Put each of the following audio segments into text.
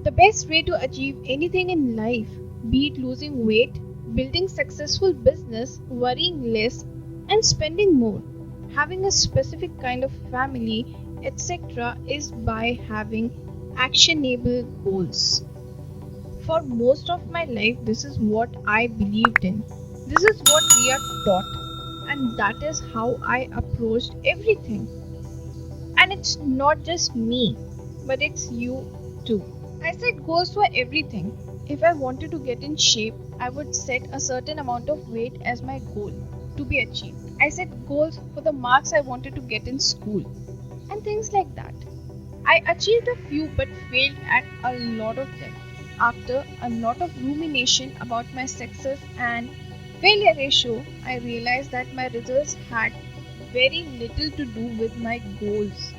The best way to achieve anything in life, be it losing weight, building successful business, worrying less, and spending more, having a specific kind of family, etc., is by having actionable goals. For most of my life, this is what I believed in. This is what we are taught, and that is how I approached everything. And it's not just me, but it's you too. I set goals for everything. If I wanted to get in shape, I would set a certain amount of weight as my goal to be achieved. I set goals for the marks I wanted to get in school and things like that. I achieved a few but failed at a lot of them. After a lot of rumination about my success and failure ratio, I realized that my results had very little to do with my goals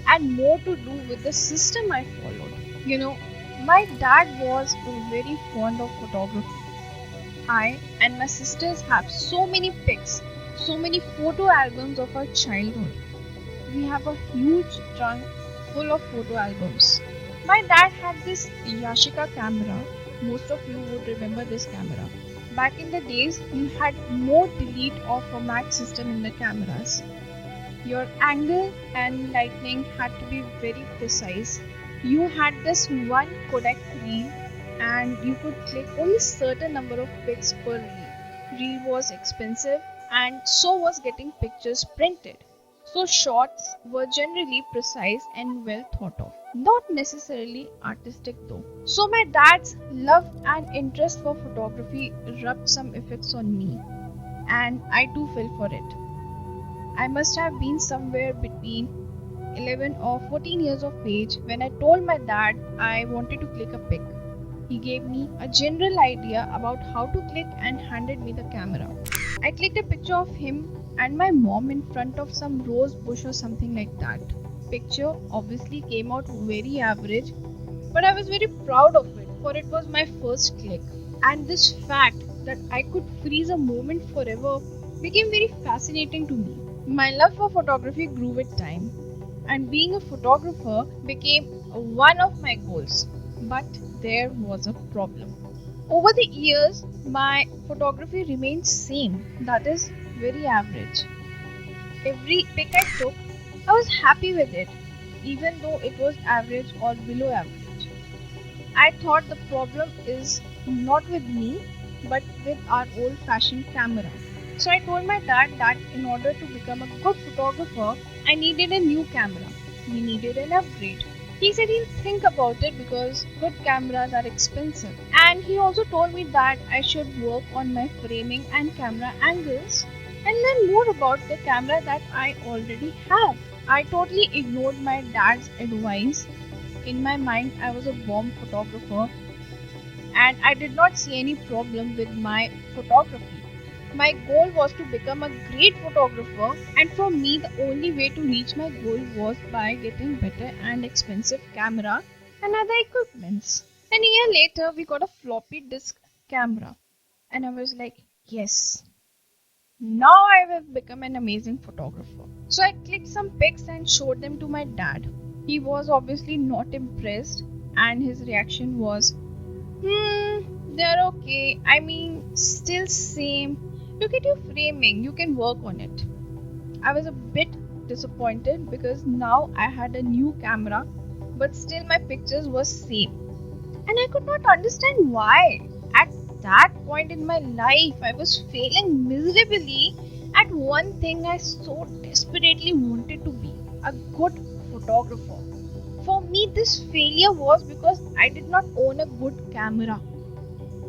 and more to do with the system I followed. You know, my dad was very fond of photography. I and my sisters have so many pics, so many photo albums of our childhood. We have a huge trunk full of photo albums. My dad had this Yashica camera. Most of you would remember this camera. Back in the days, you had no delete or format system in the cameras. Your angle and lighting had to be very precise. You had this one Kodak reel and you could click only certain number of pics per reel. Reel was expensive and so was getting pictures printed. So shots were generally precise and well thought of. Not necessarily artistic though. So my dad's love and interest for photography rubbed some effects on me and I too fell for it. I must have been somewhere between 11 or 14 years of age when I told my dad I wanted to click a pic. He gave me a general idea about how to click and handed me the camera. I clicked a picture of him and my mom in front of some rose bush or something like that. Picture obviously came out very average, but I was very proud of it for it was my first click. And this fact that I could freeze a moment forever became very fascinating to me. My love for photography grew with time, and being a photographer became one of my goals. But there was a problem. Over the years, my photography remained same, that is very average. Every pic I took, I was happy with it, even though it was average or below average. I thought the problem is not with me, but with our old fashioned camera. So I told my dad that in order to become a good photographer, I needed a new camera. We needed an upgrade. He said he'll think about it because good cameras are expensive. And he also told me that I should work on my framing and camera angles and learn more about the camera that I already have. I totally ignored my dad's advice. In my mind, I was a bomb photographer and I did not see any problem with my photography. My goal was to become a great photographer, and for me, the only way to reach my goal was by getting better and expensive camera and other equipments. And a year later, we got a floppy disk camera, and I was like, yes, now I will become an amazing photographer. So I clicked some pics and showed them to my dad. He was obviously not impressed, and his reaction was, they're okay. I mean, still same. Look at your framing, you can work on it. I was a bit disappointed because now I had a new camera, but still my pictures were same. And I could not understand why. At that point in my life, I was failing miserably at one thing I so desperately wanted to be a good photographer. For me, this failure was because I did not own a good camera.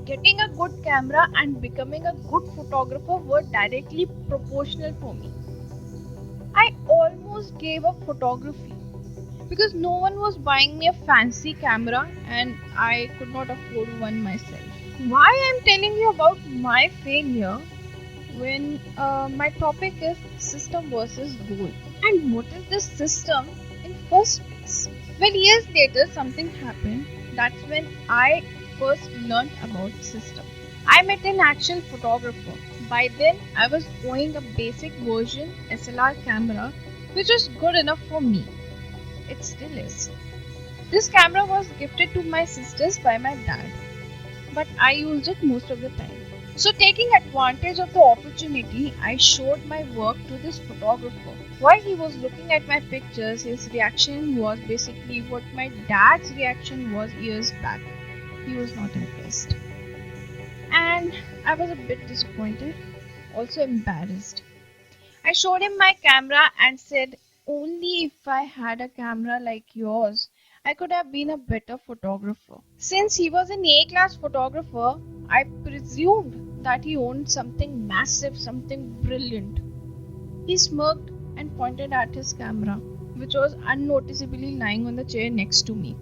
Getting a good camera and becoming a good photographer were directly proportional for me. I almost gave up photography because no one was buying me a fancy camera and I could not afford one myself. Why I'm telling you about my failure when my topic is system versus goal, and what is this system in first place? Well, years later something happened. That's when I first learned about system. I met an actual photographer. By then I was owning a basic version SLR camera which was good enough for me. It still is. This camera was gifted to my sisters by my dad, but I used it most of the time. So, taking advantage of the opportunity, I showed my work to this photographer. While he was looking at my pictures, his reaction was basically what my dad's reaction was years back. He was not impressed. And I was a bit disappointed, also embarrassed. I showed him my camera and said, only if I had a camera like yours, I could have been a better photographer. Since he was an A class photographer, I presumed that he owned something massive, something brilliant. He smirked and pointed at his camera, which was unnoticeably lying on the chair next to me.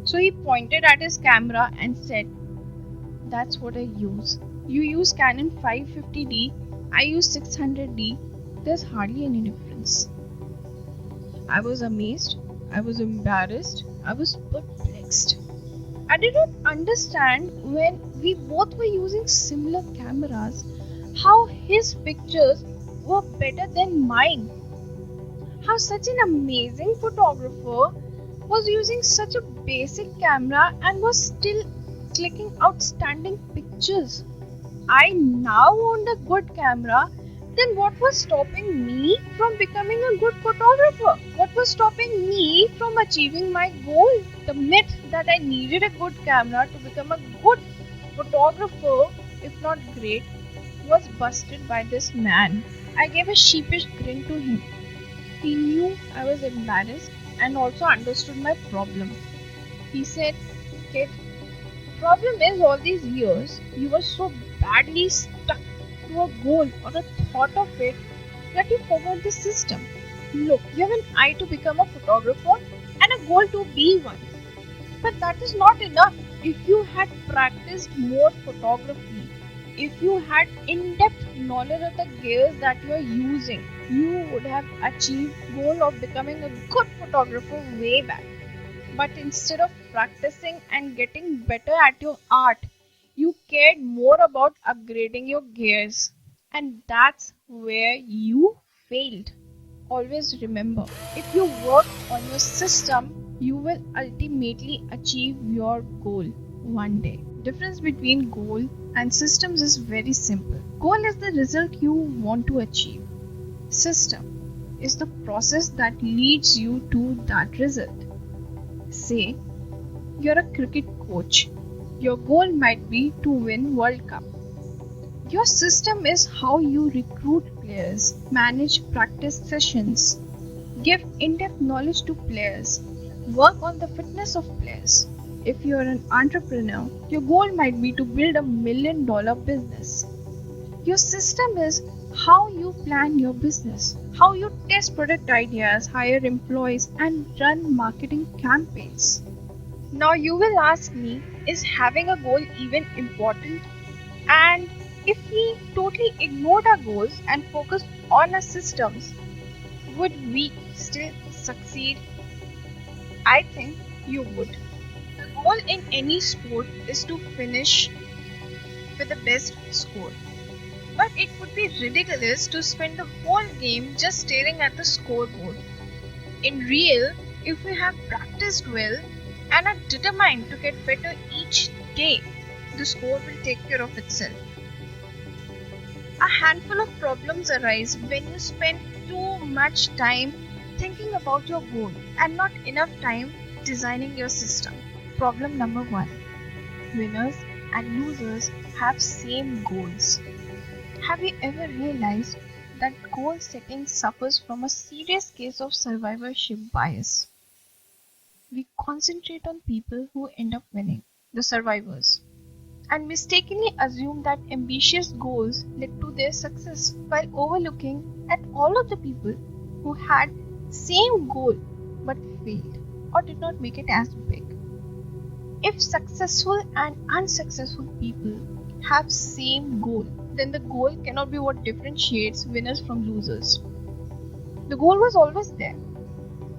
So he pointed at his camera and said, that's what I use. You use Canon 550D, I use 600D. There's hardly any difference. I was amazed, I was embarrassed, I was perplexed. I did not understand when we both were using similar cameras how his pictures were better than mine. How such an amazing photographer was using such a basic camera and was still clicking outstanding pictures. I now owned a good camera. Then what was stopping me from becoming a good photographer? What was stopping me from achieving my goal? The myth that I needed a good camera to become a good photographer, if not great, was busted by this man. I gave a sheepish grin to him. He knew I was embarrassed and also understood my problem. He said, Kid, problem is all these years you were so badly stuck to a goal or a thought of it that you forgot the system. Look, you have an eye to become a photographer and a goal to be one. But that is not enough. If you had practiced more photography, if you had in-depth knowledge of the gears that you are using, you would have achieved goal of becoming a good photographer way back. But instead of practicing and getting better at your art, you cared more about upgrading your gears. And that's where you failed. Always remember, if you work on your system, you will ultimately achieve your goal one day. Difference between goal and systems is very simple. Goal is the result you want to achieve. System is the process that leads you to that result. Say, you're a cricket coach. Your goal might be to win World Cup. Your system is how you recruit players, manage practice sessions, give in-depth knowledge to players, work on the fitness of players. If you're an entrepreneur, your goal might be to build $1 million business. Your system is how you plan your business, how you test product ideas, hire employees, and run marketing campaigns. Now you will ask me, is having a goal even important? And if we totally ignored our goals and focused on our systems, would we still succeed? I think you would. The goal in any sport is to finish with the best score. But it would be ridiculous to spend the whole game just staring at the scoreboard. In real, if we have practiced well and are determined to get better each day, the score will take care of itself. A handful of problems arise when you spend too much time thinking about your goal and not enough time designing your system. Problem number 1. Winners and losers have same goals. Have you ever realized that goal setting suffers from a serious case of survivorship bias? We concentrate on people who end up winning, the survivors, and mistakenly assume that ambitious goals led to their success while overlooking at all of the people who had same goal but failed or did not make it as big. If successful and unsuccessful people have same goal, then the goal cannot be what differentiates winners from losers. The goal was always there.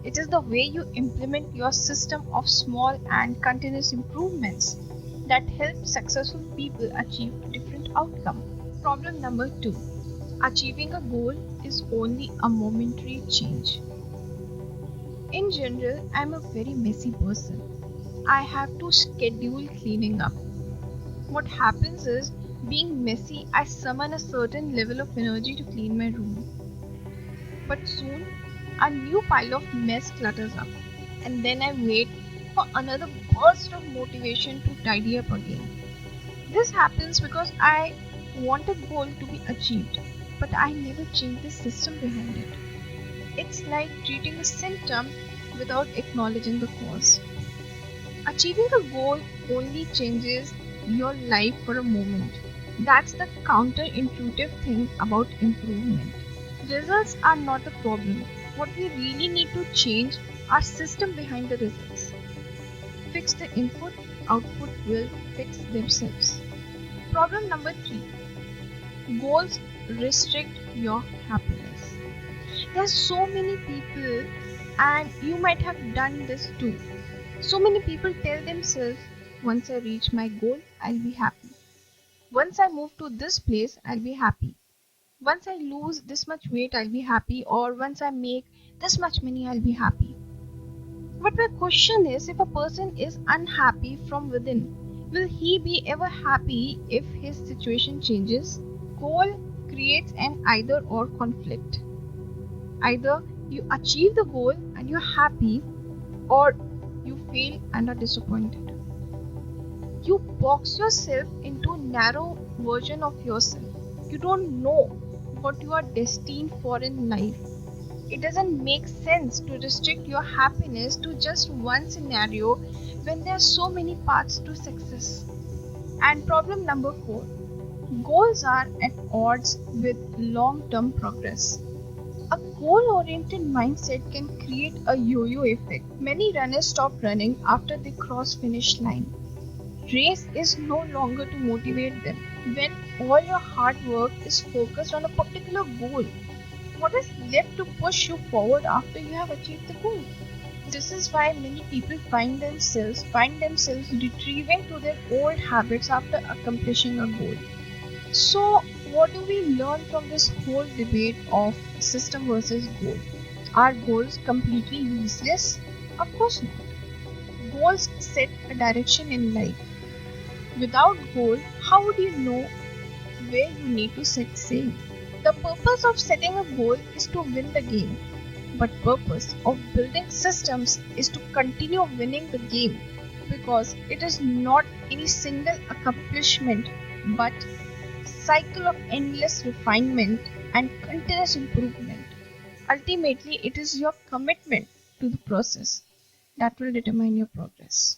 It is the way you implement your system of small and continuous improvements that help successful people achieve a different outcome. Problem number 2. Achieving a goal is only a momentary change. In general, I'm a very messy person. I have to schedule cleaning up. What happens is, being messy, I summon a certain level of energy to clean my room. But soon, a new pile of mess clutters up, and then I wait for another burst of motivation to tidy up again. This happens because I want a goal to be achieved, but I never change the system behind it. It's like treating a symptom without acknowledging the cause. Achieving a goal only changes your life for a moment. That's the counterintuitive thing about improvement. Results are not the problem. What we really need to change our system behind the results. Fix the input, output will fix themselves. Problem number 3. Goals restrict your happiness. There's so many people, and you might have done this too. So many people tell themselves, once I reach my goal, I'll be happy. Once I move to this place, I'll be happy. Once I lose this much weight, I'll be happy. Or once I make this much money, I'll be happy. But my question is, if a person is unhappy from within, will he be ever happy if his situation changes? Goal creates an either or conflict. Either you achieve the goal and you're happy, or you fail and are disappointed. You box yourself into a narrow version of yourself. You don't know what you are destined for in life. It doesn't make sense to restrict your happiness to just one scenario when there are so many paths to success. And problem number 4. Goals are at odds with long-term progress. A goal-oriented mindset can create a yo-yo effect. Many runners stop running after they cross finish line. Race is no longer to motivate them. When all your hard work is focused on a particular goal, what is left to push you forward after you have achieved the goal? This is why many people find themselves retrieving to their old habits after accomplishing a goal. So, what do we learn from this whole debate of system versus goal? Are goals completely useless? Of course not. Goals set a direction in life. Without goal, how would you know where you need to set sail? The purpose of setting a goal is to win the game, but purpose of building systems is to continue winning the game, because it is not any single accomplishment but cycle of endless refinement and continuous improvement. Ultimately, it is your commitment to the process that will determine your progress.